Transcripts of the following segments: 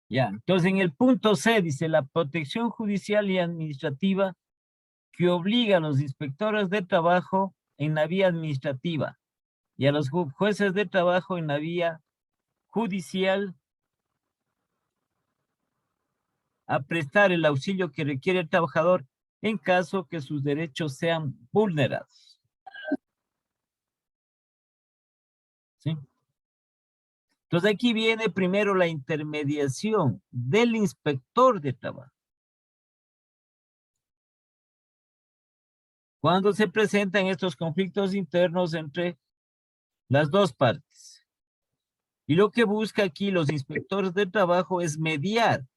Ya, entonces en el punto C dice la protección judicial y administrativa que obliga a los inspectores de trabajo en la vía administrativa y a los jueces de trabajo en la vía judicial a prestar el auxilio que requiere el trabajador en caso que sus derechos sean vulnerados. ¿Sí? Entonces aquí viene primero la intermediación del inspector de trabajo. Cuando se presentan estos conflictos internos entre las dos partes. Y lo que busca aquí los inspectores de trabajo es mediar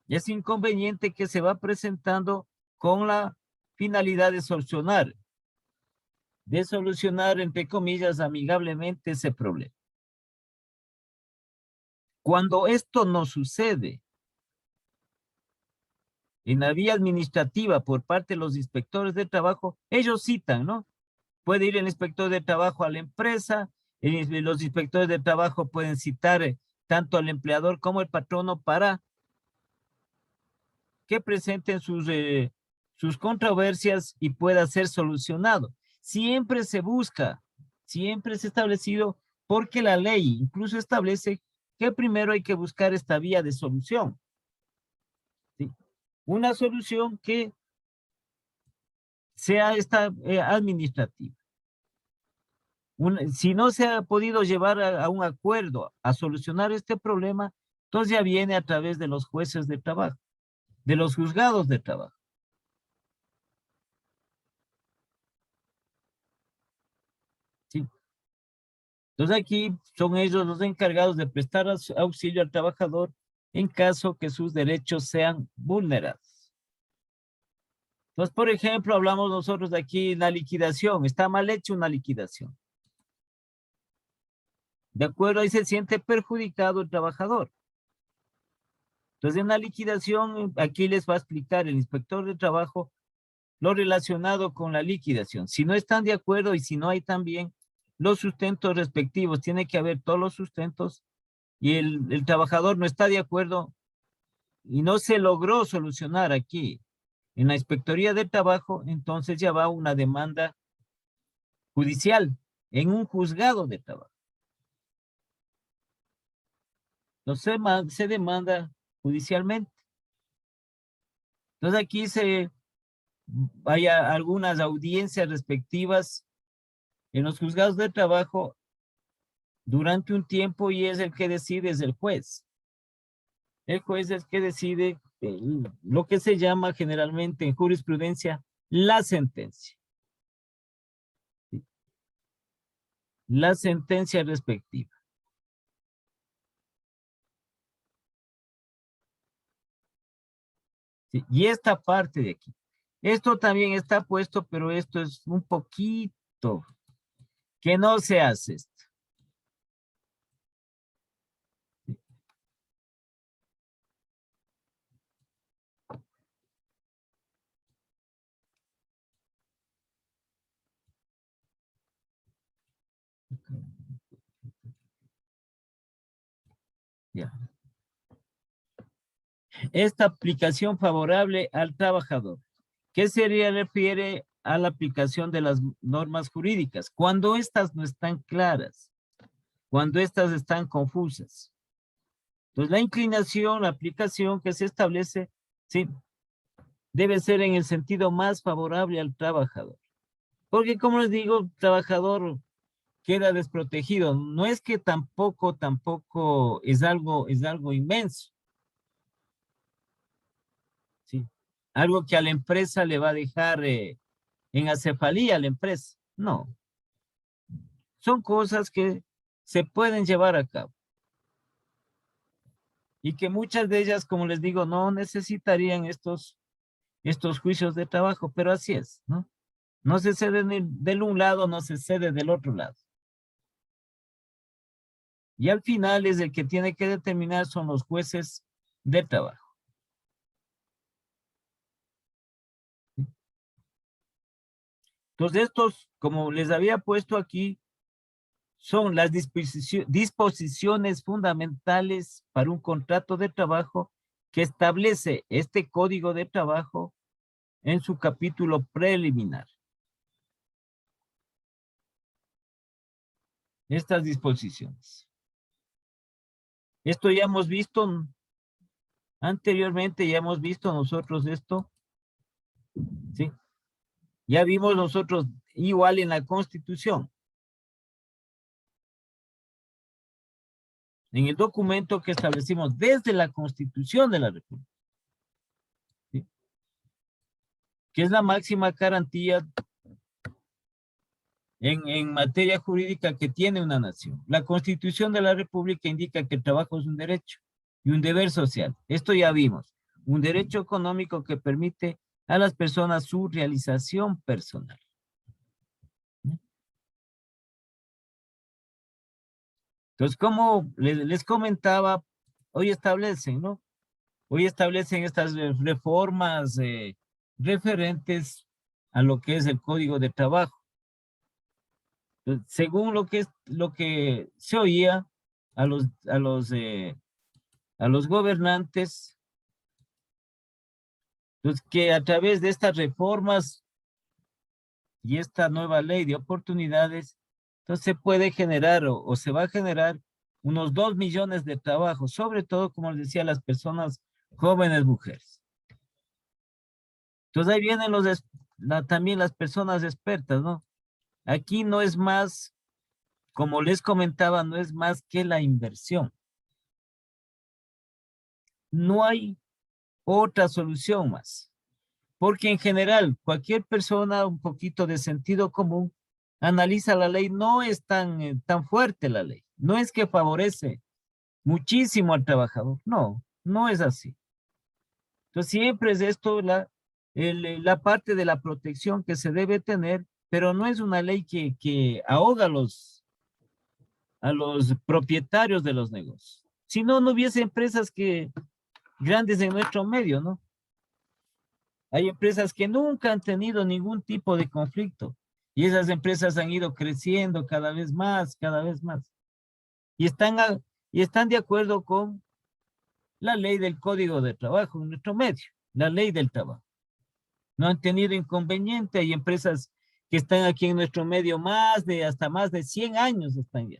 ese inconveniente que se va presentando con la finalidad de solucionar, entre comillas, amigablemente ese problema. Cuando esto no sucede en la vía administrativa por parte de los inspectores de trabajo, ellos citan, ¿no? Puede ir el inspector de trabajo a la empresa, los inspectores de trabajo pueden citar tanto al empleador como al patrono para que presenten sus controversias y pueda ser solucionado. Siempre se busca, siempre es establecido, porque la ley incluso establece que primero hay que buscar esta vía de solución. ¿Sí? Una solución que sea administrativa. Si no se ha podido llevar a un acuerdo a solucionar este problema, entonces ya viene a través de los jueces de trabajo, de los juzgados de trabajo. ¿Sí? Entonces aquí son ellos los encargados de prestar auxilio al trabajador en caso que sus derechos sean vulnerados. Entonces, por ejemplo, hablamos nosotros de aquí la liquidación. Está mal hecha una liquidación. De acuerdo, ahí se siente perjudicado el trabajador. Entonces, en la liquidación, aquí les va a explicar el inspector de trabajo lo relacionado con la liquidación. Si no están de acuerdo y si no hay también los sustentos respectivos, tiene que haber todos los sustentos y el trabajador no está de acuerdo y no se logró solucionar aquí en la Inspectoría de Trabajo, entonces ya va una demanda judicial en un juzgado de trabajo. Entonces se demanda judicialmente. Entonces aquí hay algunas audiencias respectivas en los juzgados de trabajo durante un tiempo y es el que decide, es el juez. El juez es el que decide lo que se llama generalmente en jurisprudencia la sentencia. La sentencia respectiva. ¿Sí? Y esta parte de aquí. Esto también está puesto, pero esto es un poquito que no se hace esto. Ya. Esta aplicación favorable al trabajador. ¿Qué se refiere a la aplicación de las normas jurídicas? Cuando estas no están claras, cuando estas están confusas. Entonces, la inclinación, la aplicación que se establece, sí, debe ser en el sentido más favorable al trabajador. Porque, como les digo, el trabajador queda desprotegido. No es que tampoco es algo inmenso. ¿Sí? Algo que a la empresa le va a dejar en acefalía a la empresa. No. Son cosas que se pueden llevar a cabo. Y que muchas de ellas, como les digo, no necesitarían estos juicios de trabajo, pero así es, ¿no? No se cede del un lado, no se cede del otro lado. Y al final es el que tiene que determinar son los jueces de trabajo. Entonces estos, como les había puesto aquí, son las disposiciones fundamentales para un contrato de trabajo que establece este código de trabajo en su capítulo preliminar. Estas disposiciones. Esto ya hemos visto anteriormente, ya hemos visto nosotros esto, ¿sí? Ya vimos nosotros igual en la Constitución. En el documento que establecimos desde la Constitución de la República, ¿sí? Que es la máxima garantía en materia jurídica que tiene una nación. La Constitución de la República indica que el trabajo es un derecho y un deber social. Esto ya vimos. Un derecho económico que permite a las personas su realización personal. Entonces, como les comentaba, hoy establecen, ¿no? Hoy establecen estas reformas referentes a lo que es el Código de Trabajo. Entonces, según lo que se oía a los gobernantes, pues que a través de estas reformas y esta nueva ley de oportunidades, entonces se puede generar o se va a generar unos 2 millones de trabajos, sobre todo, como les decía, las personas jóvenes mujeres. Entonces ahí vienen también las personas expertas, ¿no? Aquí no es más, como les comentaba, no es más que la inversión. No hay otra solución más. Porque en general, cualquier persona un poquito de sentido común analiza la ley, no es tan fuerte la ley. No es que favorece muchísimo al trabajador. No, no es así. Entonces siempre es esto la parte de la protección que se debe tener, pero no es una ley que ahoga a los propietarios de los negocios. Si no, no hubiese empresas grandes en nuestro medio, ¿no? Hay empresas que nunca han tenido ningún tipo de conflicto y esas empresas han ido creciendo cada vez más, cada vez más. Y están de acuerdo con la ley del Código de Trabajo en nuestro medio, la ley del trabajo. No han tenido inconveniente. Hay empresas que están aquí en nuestro medio hasta más de 100 años están ya.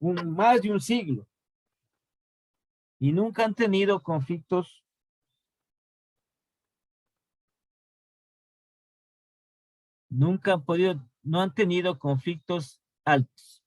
Más de un siglo. Y nunca han tenido conflictos. No han tenido conflictos altos.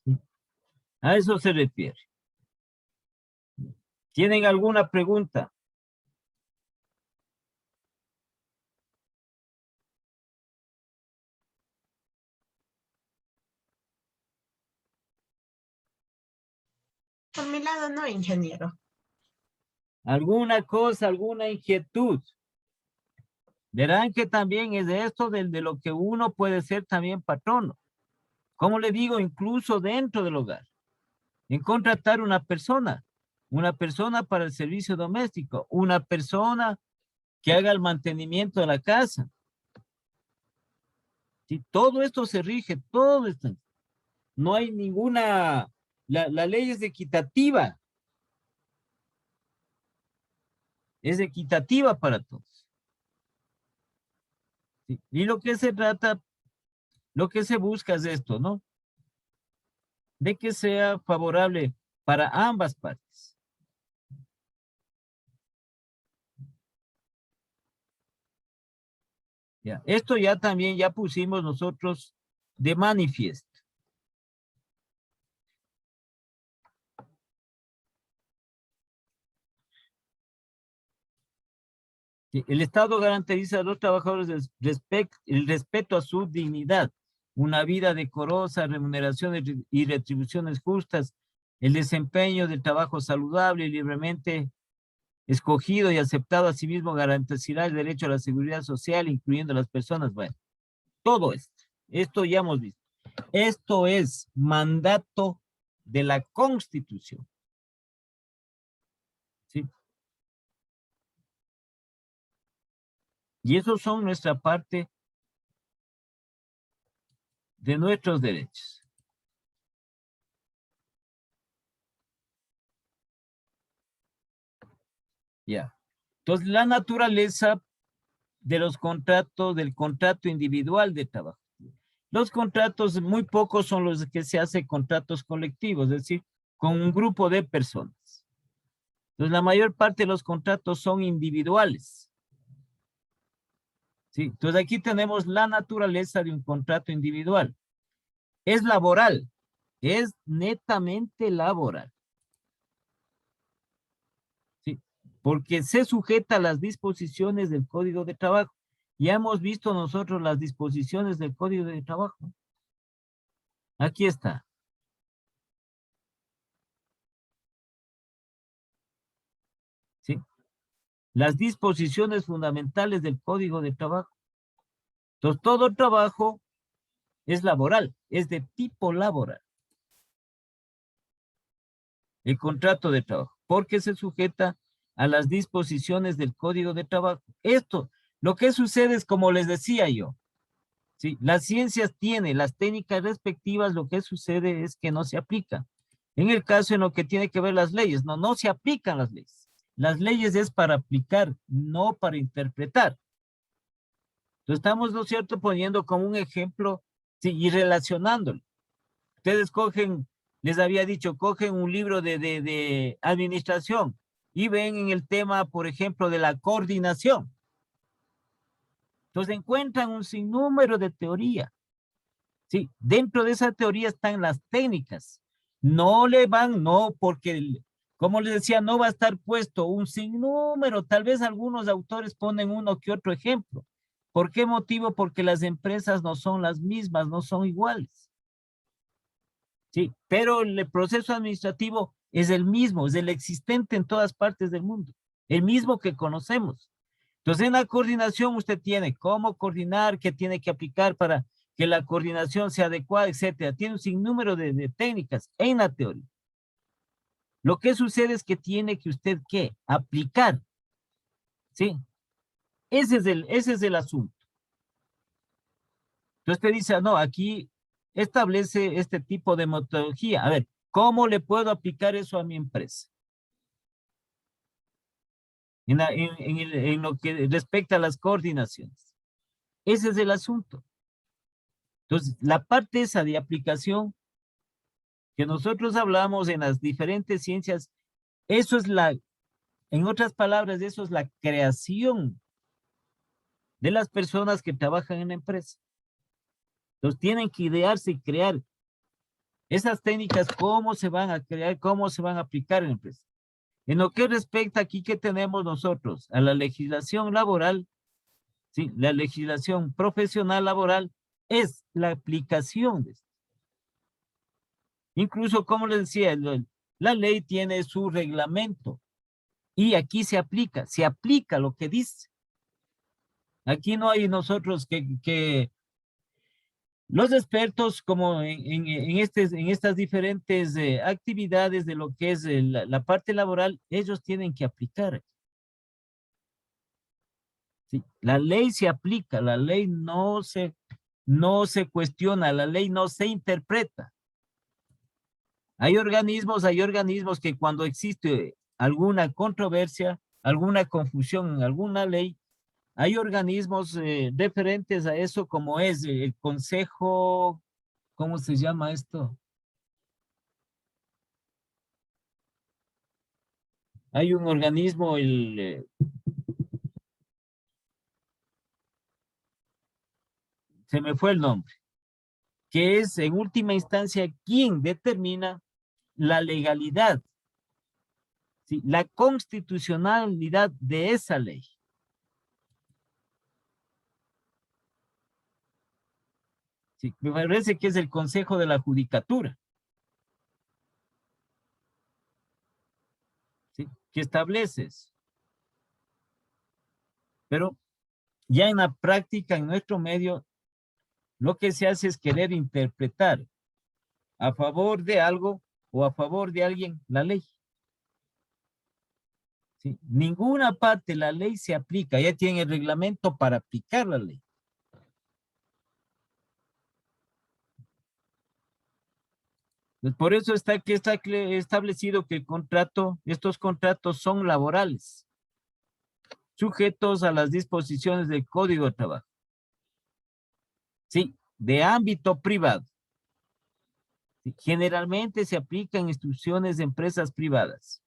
¿Sí? A eso se refiere. ¿Tienen alguna pregunta? Por mi lado, no, ingeniero. ¿Alguna cosa, alguna inquietud? Verán que también es de esto de lo que uno puede ser también patrono. Como le digo, incluso dentro del hogar. En contratar una persona para el servicio doméstico, una persona que haga el mantenimiento de la casa. ¿Sí? Todo esto se rige, todo esto. No hay la ley es equitativa para todos. ¿Sí? Y lo que se busca es esto, ¿no? De que sea favorable para ambas partes. Ya. Esto ya también ya pusimos nosotros de manifiesto. Sí, el Estado garantiza a los trabajadores el respeto a su dignidad, una vida decorosa, remuneraciones y retribuciones justas, el desempeño del trabajo saludable y libremente escogido y aceptado, asimismo garantizará el derecho a la seguridad social, incluyendo a las personas. Bueno, todo esto ya hemos visto. Esto es mandato de la Constitución. ¿Sí? Y esos son nuestra parte de nuestros derechos. Ya. Entonces, la naturaleza de los contratos, del contrato individual de trabajo. Los contratos, muy pocos son los que se hacen contratos colectivos, es decir, con un grupo de personas. Entonces, la mayor parte de los contratos son individuales. ¿Sí? Entonces, aquí tenemos la naturaleza de un contrato individual. Es laboral, es netamente laboral. ¿Sí? Porque se sujeta a las disposiciones del Código de Trabajo. Ya hemos visto nosotros las disposiciones del Código de Trabajo. Aquí está. ¿Sí? Las disposiciones fundamentales del Código de Trabajo. Entonces, todo trabajo es laboral, es de tipo laboral. El contrato de trabajo, porque se sujeta a las disposiciones del Código de Trabajo. Esto, lo que sucede es como les decía yo, ¿sí? Las ciencias tienen las técnicas respectivas, lo que sucede es que no se aplican. En el caso en lo que tiene que ver las leyes, no se aplican las leyes. Las leyes es para aplicar, no para interpretar. Entonces estamos, ¿no es cierto?, poniendo como un ejemplo, sí, y relacionándolo. Ustedes cogen, les había dicho, cogen un libro de administración y ven en el tema, por ejemplo, de la coordinación. Entonces encuentran un sinnúmero de teoría. Sí, dentro de esa teoría están las técnicas. No le van, no, porque, como les decía, no va a estar puesto un sinnúmero. Tal vez algunos autores ponen uno que otro ejemplo. ¿Por qué motivo? Porque las empresas no son las mismas, no son iguales. Sí, pero el proceso administrativo es el mismo, es el existente en todas partes del mundo, el mismo que conocemos. Entonces, en la coordinación usted tiene cómo coordinar, qué tiene que aplicar para que la coordinación sea adecuada, etcétera. Tiene un sinnúmero de técnicas en la teoría. Lo que sucede es que tiene que usted, ¿qué? Aplicar, ¿sí? Ese es el asunto. Entonces usted dice, no, aquí establece este tipo de metodología. A ver, ¿cómo le puedo aplicar eso a mi empresa? En lo que respecta a las coordinaciones. Ese es el asunto. Entonces, la parte esa de aplicación que nosotros hablamos en las diferentes ciencias, eso es en otras palabras, eso es la creación de las personas que trabajan en la empresa. Entonces, tienen que idearse y crear esas técnicas, cómo se van a crear, cómo se van a aplicar en la empresa. En lo que respecta aquí, ¿qué tenemos nosotros? A la legislación laboral, ¿sí? La legislación profesional laboral es la aplicación de esto. Incluso, como les decía, la ley tiene su reglamento y aquí se aplica lo que dice. Aquí no hay nosotros que los expertos como en estas diferentes actividades de lo que es la parte laboral, ellos tienen que aplicar. ¿Sí? La ley se aplica, la ley no se cuestiona, la ley no se interpreta. Hay organismos que cuando existe alguna controversia, alguna confusión en alguna ley, hay organismos referentes a eso como es el Consejo, ¿cómo se llama esto? Hay un organismo, se me fue el nombre, que es en última instancia quien determina la legalidad, ¿sí? La constitucionalidad de esa ley. Sí, me parece que es el Consejo de la Judicatura, ¿sí? Que establece eso. Pero ya en la práctica, en nuestro medio, lo que se hace es querer interpretar a favor de algo o a favor de alguien la ley. ¿Sí? Ninguna parte de la ley se aplica, ya tienen el reglamento para aplicar la ley. Pues por eso está establecido que el contrato, estos contratos son laborales, sujetos a las disposiciones del Código de Trabajo. Sí, de ámbito privado. Sí, generalmente se aplican instrucciones de empresas privadas.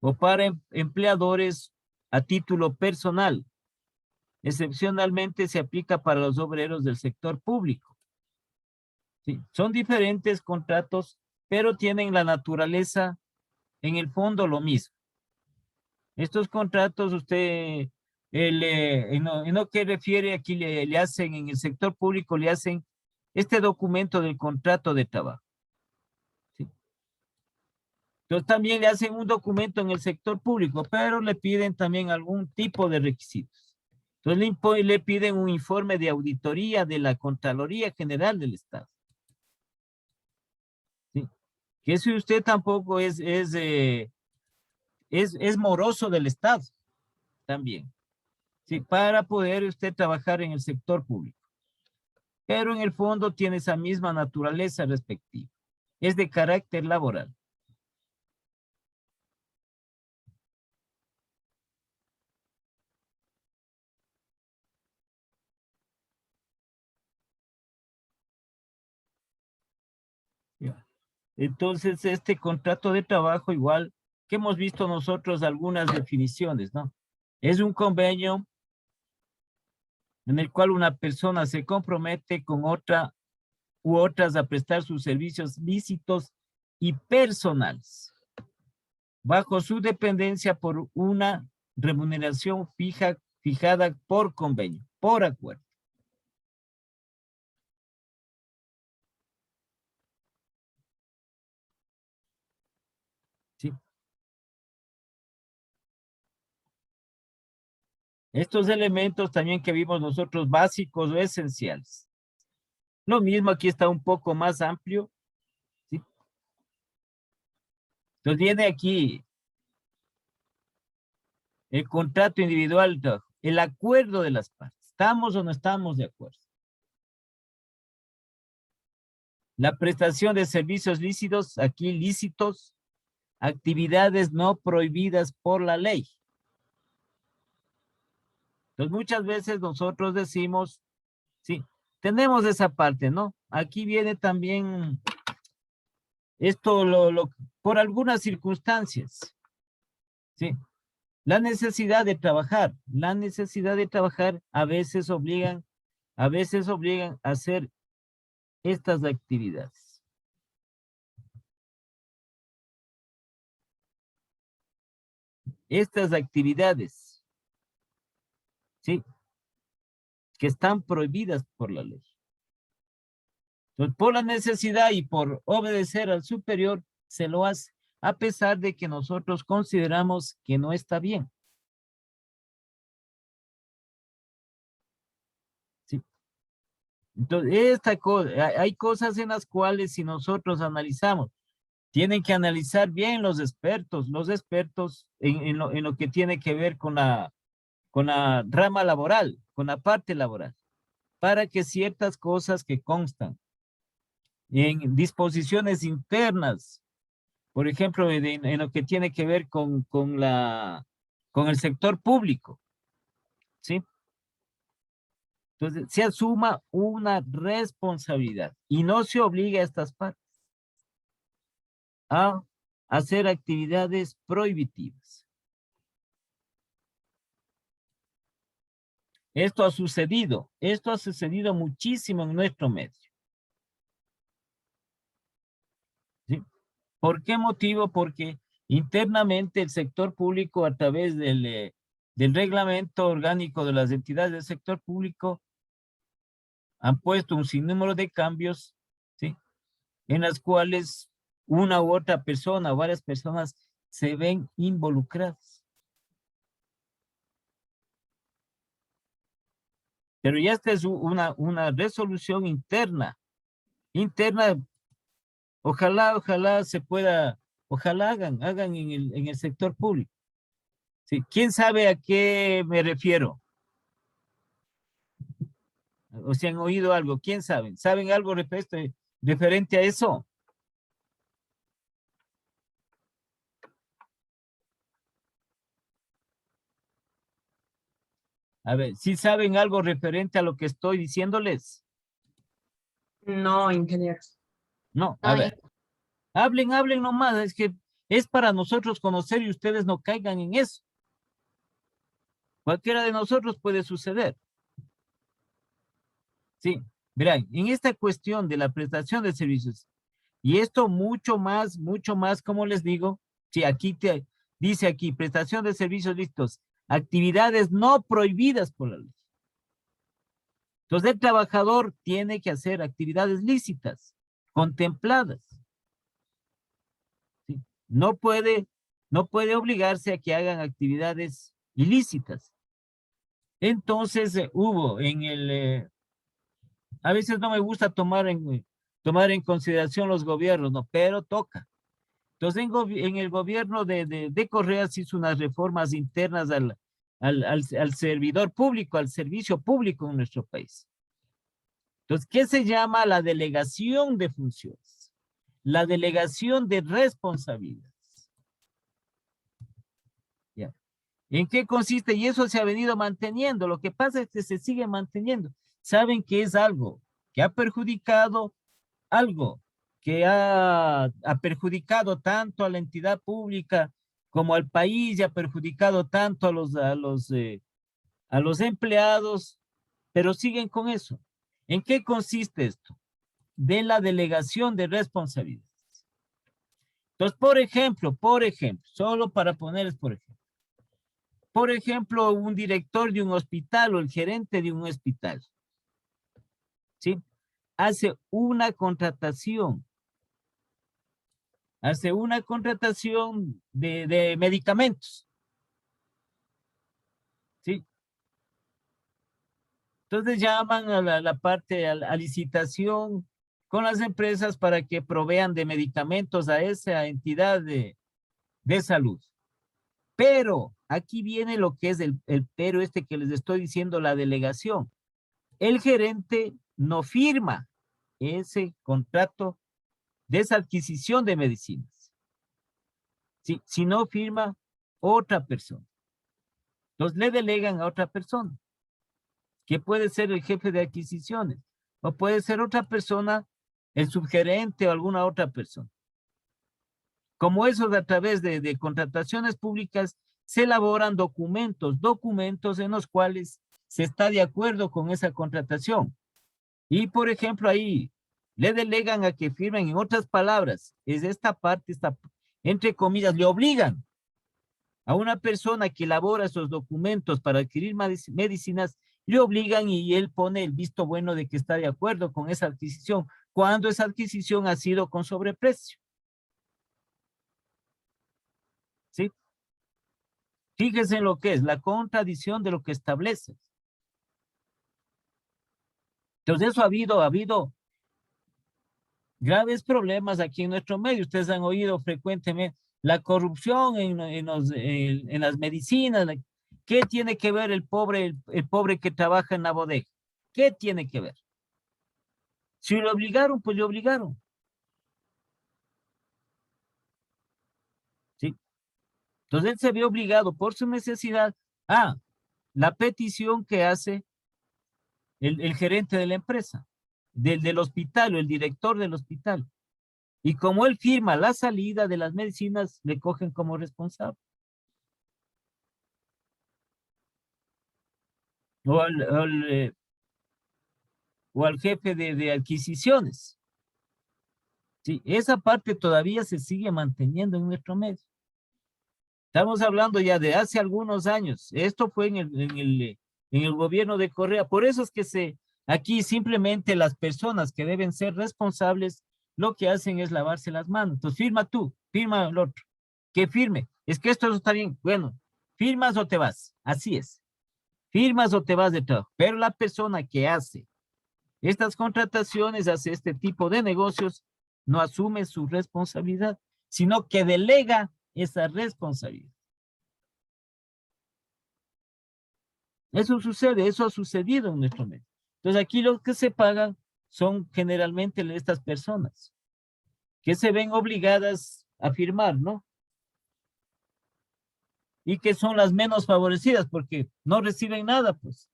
O para empleadores a título personal. Excepcionalmente se aplica para los obreros del sector público. Sí, son diferentes contratos, pero tienen la naturaleza, en el fondo, lo mismo. Estos contratos, usted, en lo que refiere aquí, le hacen, en el sector público, le hacen este documento del contrato de trabajo. ¿Sí? Entonces también le hacen un documento en el sector público, pero le piden también algún tipo de requisitos. Entonces le piden un informe de auditoría de la Contraloría General del Estado. ¿Sí? Que si usted tampoco es moroso del Estado también. ¿Sí? Para poder usted trabajar en el sector público. Pero en el fondo tiene esa misma naturaleza respectiva. Es de carácter laboral. Ya. Entonces, este contrato de trabajo, igual que hemos visto nosotros algunas definiciones, ¿no? Es un convenio en el cual una persona se compromete con otra u otras a prestar sus servicios lícitos y personales, bajo su dependencia por una remuneración fijada por convenio, por acuerdo. ¿Sí? Estos elementos también que vimos nosotros básicos o esenciales. Lo mismo aquí está un poco más amplio. ¿Sí? Entonces viene aquí el contrato individual, el acuerdo de las partes. ¿Estamos o no estamos de acuerdo? La prestación de servicios lícitos, aquí lícitos, actividades no prohibidas por la ley. Entonces muchas veces nosotros decimos, sí, tenemos esa parte, ¿no? Aquí viene también esto por algunas circunstancias, ¿sí? La necesidad de trabajar a veces obligan a hacer estas actividades. Estas actividades, ¿sí? Que están prohibidas por la ley. Entonces, por la necesidad y por obedecer al superior, se lo hace, a pesar de que nosotros consideramos que no está bien. ¿Sí? Entonces, hay cosas en las cuales si nosotros analizamos, tienen que analizar bien los expertos en lo que tiene que ver con la rama laboral, con la parte laboral, para que ciertas cosas que constan en disposiciones internas, por ejemplo, en lo que tiene que ver con el sector público, ¿sí? Entonces, se asuma una responsabilidad y no se obliga a estas partes a hacer actividades prohibitivas. Esto ha sucedido muchísimo en nuestro medio. ¿Sí? ¿Por qué motivo? Porque internamente el sector público, a través del reglamento orgánico de las entidades del sector público, han puesto un sinnúmero de cambios, ¿sí? En las cuales una u otra persona o varias personas se ven involucradas. Pero ya esta es una resolución interna. Ojalá se pueda, ojalá hagan en el sector público. ¿Sí? ¿Quién sabe a qué me refiero? ¿O si han oído algo? ¿Quién sabe? ¿Saben algo referente a eso? A ver, ¿sí saben algo referente a lo que estoy diciéndoles? No, ingeniero. No, No, a ver. Hablen nomás, es que es para nosotros conocer y ustedes no caigan en eso. Cualquiera de nosotros puede suceder. Sí, verán, en esta cuestión de la prestación de servicios, y esto mucho más, como les digo, si aquí dice aquí, prestación de servicios listos, actividades no prohibidas por la ley. Entonces el trabajador tiene que hacer actividades lícitas, contempladas. ¿Sí? No puede obligarse a que hagan actividades ilícitas. Entonces hubo a veces no me gusta tomar en consideración los gobiernos, no, pero toca. Entonces en el gobierno de Correa se hizo unas reformas internas al servidor público, al servicio público en nuestro país. Entonces, ¿qué se llama la delegación de funciones? La delegación de responsabilidades. ¿Ya? ¿En qué consiste? Y eso se ha venido manteniendo. Lo que pasa es que se sigue manteniendo. Saben que es algo que ha perjudicado, algo que ha perjudicado tanto a la entidad pública como al país y ha perjudicado tanto a los empleados, pero siguen con eso. ¿En qué consiste esto? De la delegación de responsabilidades. Entonces, por ejemplo, solo para ponerles por ejemplo. Por ejemplo, un director de un hospital o el gerente de un hospital, ¿sí? Hace una contratación de medicamentos, ¿sí? Entonces llaman a la parte, a licitación con las empresas para que provean de medicamentos a esa entidad de salud. Pero aquí viene lo que es el pero este que les estoy diciendo, la delegación. El gerente no firma ese contrato de esa adquisición de medicinas. ¿Sí? Si no firma otra persona. Entonces le delegan a otra persona, que puede ser el jefe de adquisiciones, o puede ser otra persona, el subgerente o alguna otra persona. Como eso, a través de contrataciones públicas se elaboran documentos en los cuales se está de acuerdo con esa contratación. Y por ejemplo ahí le delegan a que firmen, en otras palabras, es esta parte, entre comillas, le obligan a una persona que elabora esos documentos para adquirir medicinas, le obligan y él pone el visto bueno de que está de acuerdo con esa adquisición, cuando esa adquisición ha sido con sobreprecio. ¿Sí? Fíjese en lo que es la contradicción de lo que establece. Entonces eso ha habido graves problemas aquí en nuestro medio. Ustedes han oído frecuentemente la corrupción en las medicinas. ¿Qué tiene que ver el pobre que trabaja en la bodega? ¿Qué tiene que ver? Si lo obligaron, pues le obligaron. ¿Sí? Entonces él se ve obligado por su necesidad a la petición que hace el gerente de la empresa, del hospital o el director del hospital. Y como él firma la salida de las medicinas, le cogen como responsable. o al jefe de adquisiciones. Sí, esa parte todavía se sigue manteniendo en nuestro medio. Estamos hablando ya de hace algunos años. Esto fue en el gobierno de Correa. Por eso es que aquí simplemente las personas que deben ser responsables lo que hacen es lavarse las manos. Entonces firma tú, firma el otro. Que firme. Es que esto no está bien. Bueno, firmas o te vas. Así es. Firmas o te vas de trabajo. Pero la persona que hace estas contrataciones, hace este tipo de negocios, no asume su responsabilidad, sino que delega esa responsabilidad. Eso sucede, eso ha sucedido en nuestro medio. Entonces aquí los que se pagan son generalmente estas personas que se ven obligadas a firmar, ¿no? Y que son las menos favorecidas porque no reciben nada, pues.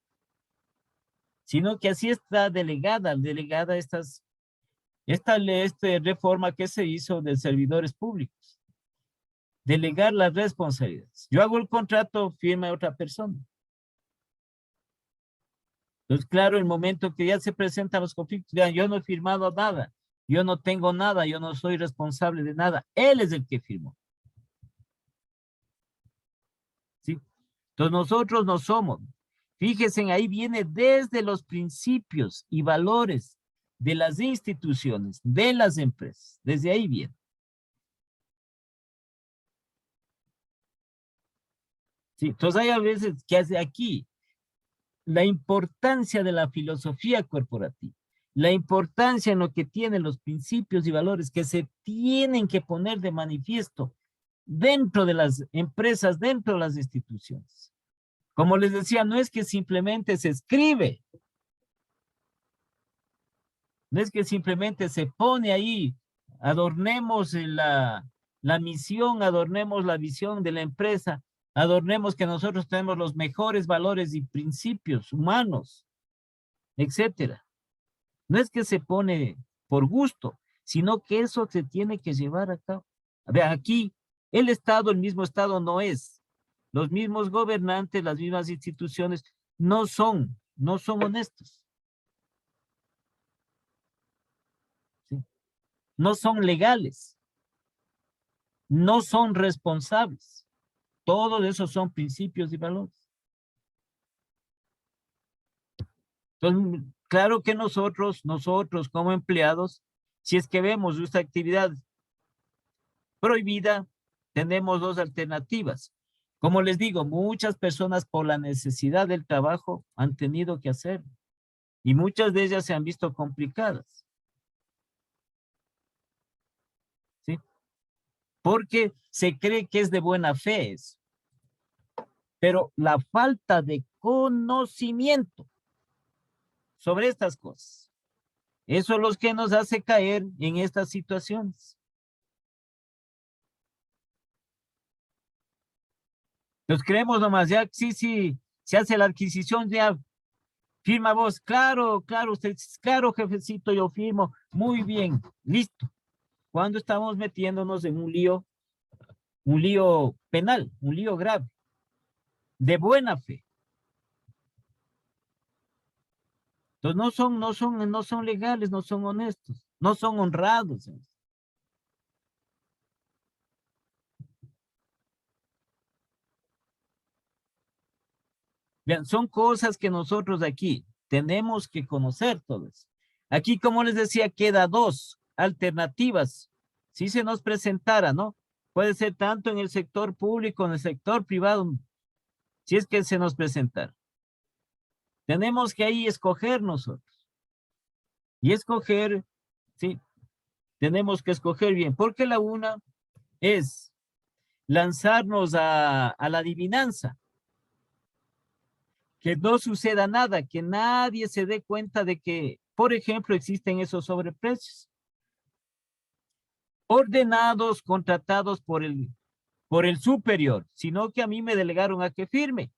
Sino que así está delegada esta reforma que se hizo de servidores públicos. Delegar las responsabilidades. Yo hago el contrato, firma otra persona. Entonces, claro, el momento que ya se presentan los conflictos, ya, yo no he firmado nada, yo no tengo nada, yo no soy responsable de nada. Él es el que firmó. ¿Sí? Entonces, nosotros no somos. Fíjense, ahí viene desde los principios y valores de las instituciones, de las empresas. Desde ahí viene. Sí, entonces hay a veces que hace aquí la importancia de la filosofía corporativa, la importancia en lo que tienen los principios y valores que se tienen que poner de manifiesto dentro de las empresas, dentro de las instituciones. Como les decía, no es que simplemente se escribe, no es que simplemente se pone ahí, adornemos la misión, adornemos la visión de la empresa, adornemos que nosotros tenemos los mejores valores y principios humanos, etcétera. No es que se pone por gusto, sino que eso se tiene que llevar a cabo. A ver, aquí el Estado, el mismo Estado no es. Los mismos gobernantes, las mismas instituciones no son honestos. ¿Sí? No son legales, no son responsables. Todos esos son principios y valores. Entonces, claro que nosotros como empleados, si es que vemos esta actividad prohibida, tenemos dos alternativas. Como les digo, muchas personas por la necesidad del trabajo han tenido que hacerlo y muchas de ellas se han visto complicadas. ¿Sí? Porque se cree que es de buena fe eso. Pero la falta de conocimiento sobre estas cosas, eso es lo que nos hace caer en estas situaciones. Nos creemos nomás, ya sí, se hace la adquisición, ya firma vos, claro, usted, claro, jefecito, yo firmo, muy bien, listo. Cuando estamos metiéndonos en un lío penal, un lío grave, de buena fe. Entonces no son legales, no son honestos, no son honrados. Vean, son cosas que nosotros aquí tenemos que conocer todos. Aquí, como les decía, queda dos alternativas. Si se nos presentara, ¿no? Puede ser tanto en el sector público, en el sector privado, si es que se nos presentara. Tenemos que ahí escoger nosotros. Y escoger, sí, tenemos que escoger bien, porque la una es lanzarnos a la adivinanza, que no suceda nada, que nadie se dé cuenta de que, por ejemplo, existen esos sobreprecios. Ordenados, contratados por el superior, sino que a mí me delegaron a que firme.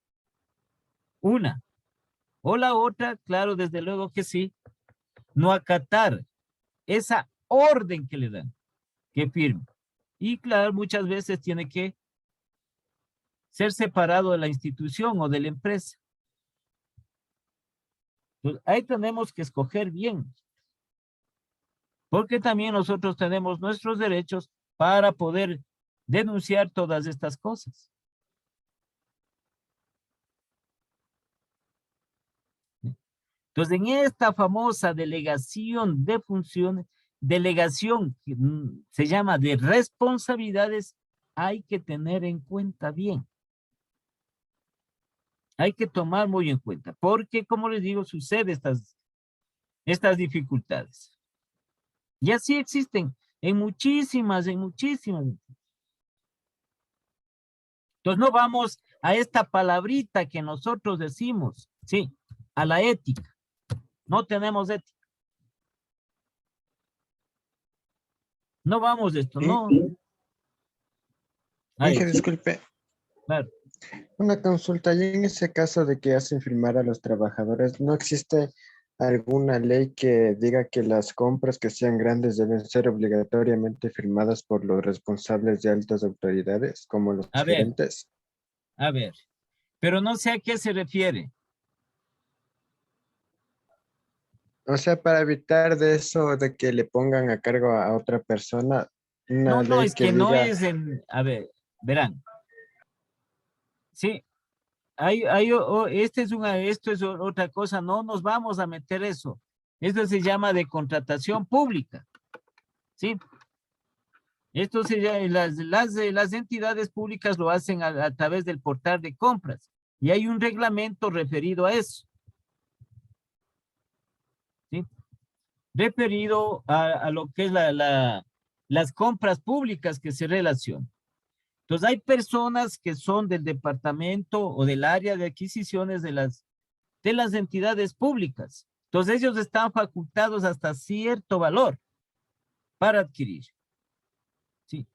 Una. O la otra, claro, desde luego que sí, no acatar esa orden que le dan, que firme. Y claro, muchas veces tiene que ser separado de la institución o de la empresa. Entonces, ahí tenemos que escoger bien. Porque también nosotros tenemos nuestros derechos para poder denunciar todas estas cosas. Entonces, en esta famosa delegación de funciones, delegación que se llama de responsabilidades, hay que tener en cuenta bien. Hay que tomar muy en cuenta, porque como les digo, sucede estas dificultades. Y así existen en muchísimas. Entonces no vamos a esta palabrita que nosotros decimos, sí, a la ética. No tenemos ética. No vamos de esto, no. Inge, disculpe, Claro. una consulta. Y en ese caso de que hacen firmar a los trabajadores, ¿no existe alguna ley que diga que las compras que sean grandes deben ser obligatoriamente firmadas por los responsables de altas autoridades, como los gerentes? A ver, pero no sé a qué se refiere. O sea, para evitar de eso, de que le pongan a cargo a otra persona, una No, ley es que que no diga, es en, a ver, verán. Sí, esto es otra cosa, no nos vamos a meter eso. Esto se llama de contratación pública, ¿sí? Esto se llama, las entidades públicas lo hacen a través del portal de compras y hay un reglamento referido a eso, ¿sí? Referido a lo que es las compras públicas que se relacionan. Entonces hay personas que son del departamento o del área de adquisiciones de las entidades públicas. Entonces ellos están facultados hasta cierto valor para adquirir. Sí.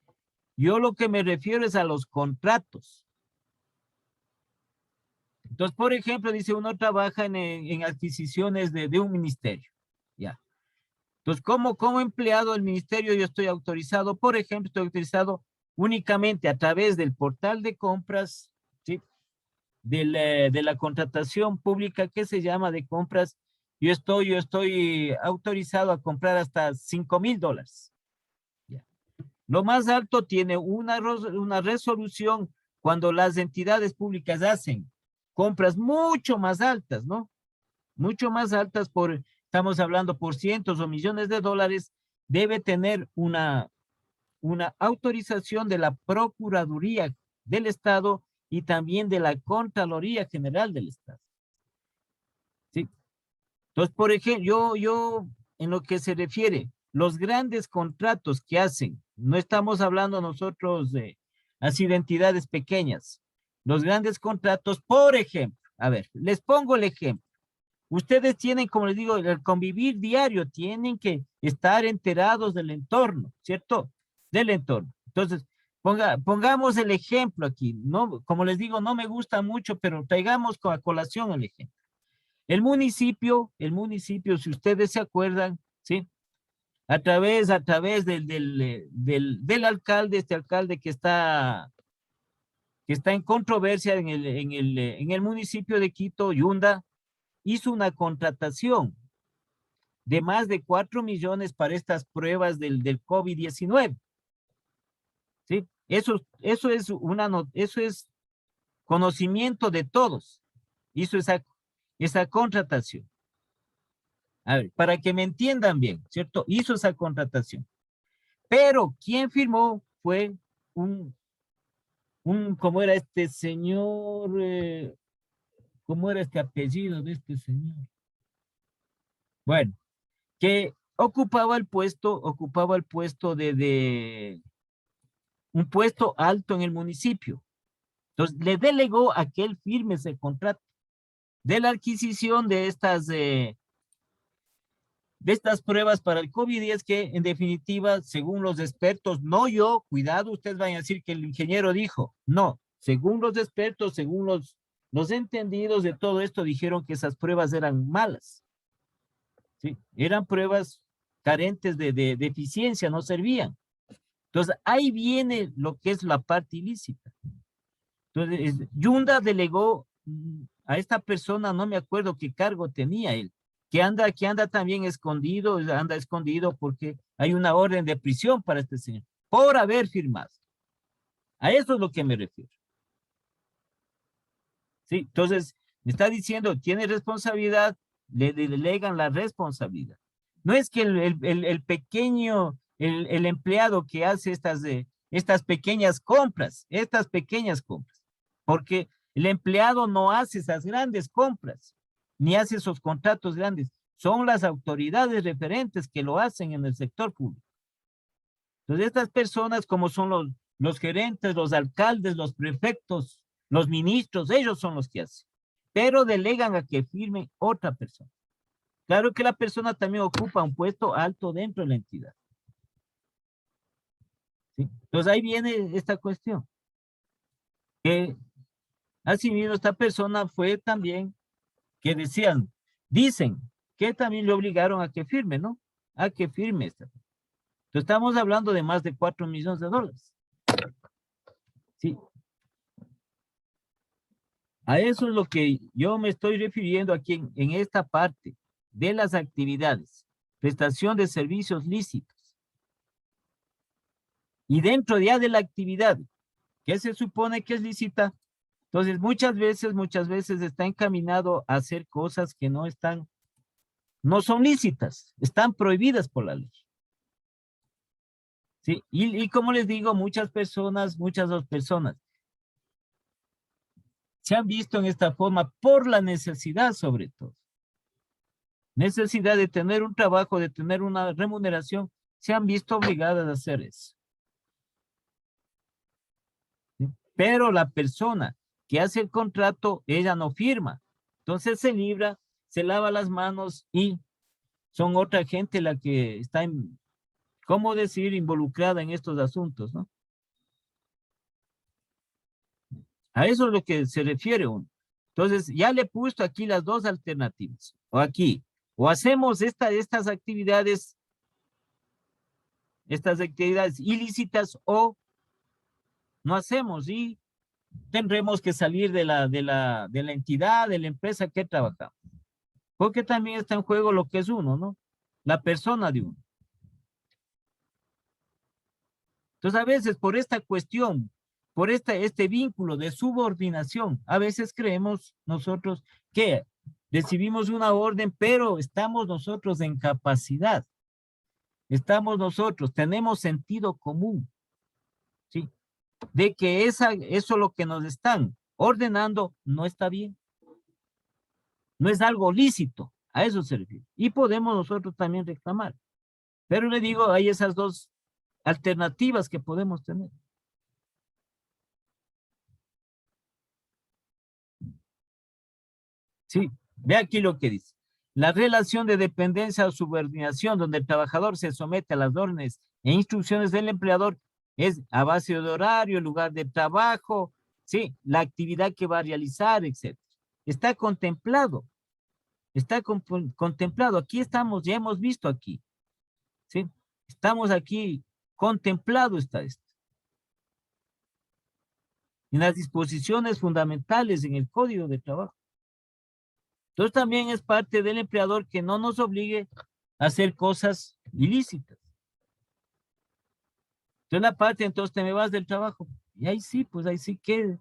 Yo lo que me refiero es a los contratos. Entonces, por ejemplo, dice uno trabaja en adquisiciones de un ministerio. Ya. Entonces, como empleado del ministerio yo estoy autorizado, por ejemplo, estoy autorizado únicamente a través del portal de compras, ¿sí? De la contratación pública que se llama de compras. Yo estoy autorizado a comprar hasta $5,000. Lo más alto tiene una resolución cuando las entidades públicas hacen compras mucho más altas, ¿no? Mucho más altas estamos hablando por cientos o millones de dólares, debe tener una autorización de la Procuraduría del Estado y también de la Contraloría General del Estado. ¿Sí? Entonces, por ejemplo, yo en lo que se refiere, los grandes contratos que hacen, no estamos hablando nosotros de así de entidades pequeñas, los grandes contratos, por ejemplo, a ver, les pongo el ejemplo. Ustedes tienen, como les digo, el convivir diario, tienen que estar enterados del entorno, ¿cierto? Del entorno. Entonces, pongamos el ejemplo aquí, ¿no? Como les digo, no me gusta mucho, pero traigamos a colación el ejemplo. El municipio, si ustedes se acuerdan, ¿sí? A través del alcalde, este alcalde que está en controversia en el municipio de Quito, Yunda, hizo una contratación de más de 4 millones para estas pruebas del COVID-19. ¿Sí? Eso es conocimiento de todos. Hizo esa contratación. A ver, para que me entiendan bien, ¿cierto? Hizo esa contratación. Pero quien firmó fue ¿cómo era este señor? ¿Cómo era este apellido de este señor? Bueno, que ocupaba el puesto de un puesto alto en el municipio. Entonces, le delegó a que él firme ese contrato de la adquisición de estas pruebas para el COVID, y es que, en definitiva, según los expertos, no yo, cuidado, ustedes van a decir que el ingeniero dijo, no, según los expertos, según los entendidos de todo esto, dijeron que esas pruebas eran malas, ¿sí? Eran pruebas carentes de eficiencia, no servían. Entonces, ahí viene lo que es la parte ilícita. Entonces, Yunda delegó a esta persona, no me acuerdo qué cargo tenía él, que anda también escondido, anda escondido porque hay una orden de prisión para este señor, por haber firmado. A eso es lo que me refiero. Sí, entonces, me está diciendo, tiene responsabilidad, le delegan la responsabilidad. No es que el pequeño, el empleado que hace estas pequeñas compras, porque el empleado no hace esas grandes compras, ni hace esos contratos grandes, son las autoridades referentes que lo hacen en el sector público. Entonces, estas personas, como son los gerentes, los alcaldes, los prefectos, los ministros, ellos son los que hacen, pero delegan a que firme otra persona. Claro que la persona también ocupa un puesto alto dentro de la entidad. ¿Sí? Entonces ahí viene esta cuestión. Que asimismo esta persona fue también, que dicen que también le obligaron a que firme, ¿no? A que firme esta. Entonces estamos hablando de más de $4 millones. Sí. A eso es lo que yo me estoy refiriendo aquí en esta parte de las actividades, prestación de servicios lícitos. Y dentro ya de la actividad, que se supone que es lícita, entonces muchas veces está encaminado a hacer cosas que no son lícitas, están prohibidas por la ley. Sí, y como les digo, muchas dos personas se han visto en esta forma por la necesidad sobre todo. Necesidad de tener un trabajo, de tener una remuneración, se han visto obligadas a hacer eso. ¿Sí? Pero la persona que hace el contrato, ella no firma. Entonces se libra, se lava las manos y son otra gente la que está, ¿cómo decir?, involucrada en estos asuntos, ¿no? A eso es lo que se refiere uno. Entonces, ya le he puesto aquí las dos alternativas. O aquí, o hacemos estas actividades ilícitas, o no hacemos y tendremos que salir de la entidad, de la empresa que trabajamos. Porque también está en juego lo que es uno, ¿no? La persona de uno. Entonces, a veces por esta cuestión, por este vínculo de subordinación, a veces creemos nosotros que recibimos una orden, pero estamos nosotros en capacidad. Tenemos sentido común, ¿sí? De que eso lo que nos están ordenando no está bien. No es algo lícito, a eso se refiere. Y podemos nosotros también reclamar. Pero le digo, hay esas dos alternativas que podemos tener. Sí, ve aquí lo que dice. La relación de dependencia o subordinación donde el trabajador se somete a las órdenes e instrucciones del empleador es a base de horario, lugar de trabajo, sí, la actividad que va a realizar, etc. Está contemplado. Está contemplado. Aquí estamos, ya hemos visto aquí. ¿Sí? Estamos aquí, contemplado está esto. En las disposiciones fundamentales en el Código de Trabajo. Entonces también es parte del empleador que no nos obligue a hacer cosas ilícitas. Entonces la parte, entonces te me vas del trabajo. Y ahí sí, pues ahí sí que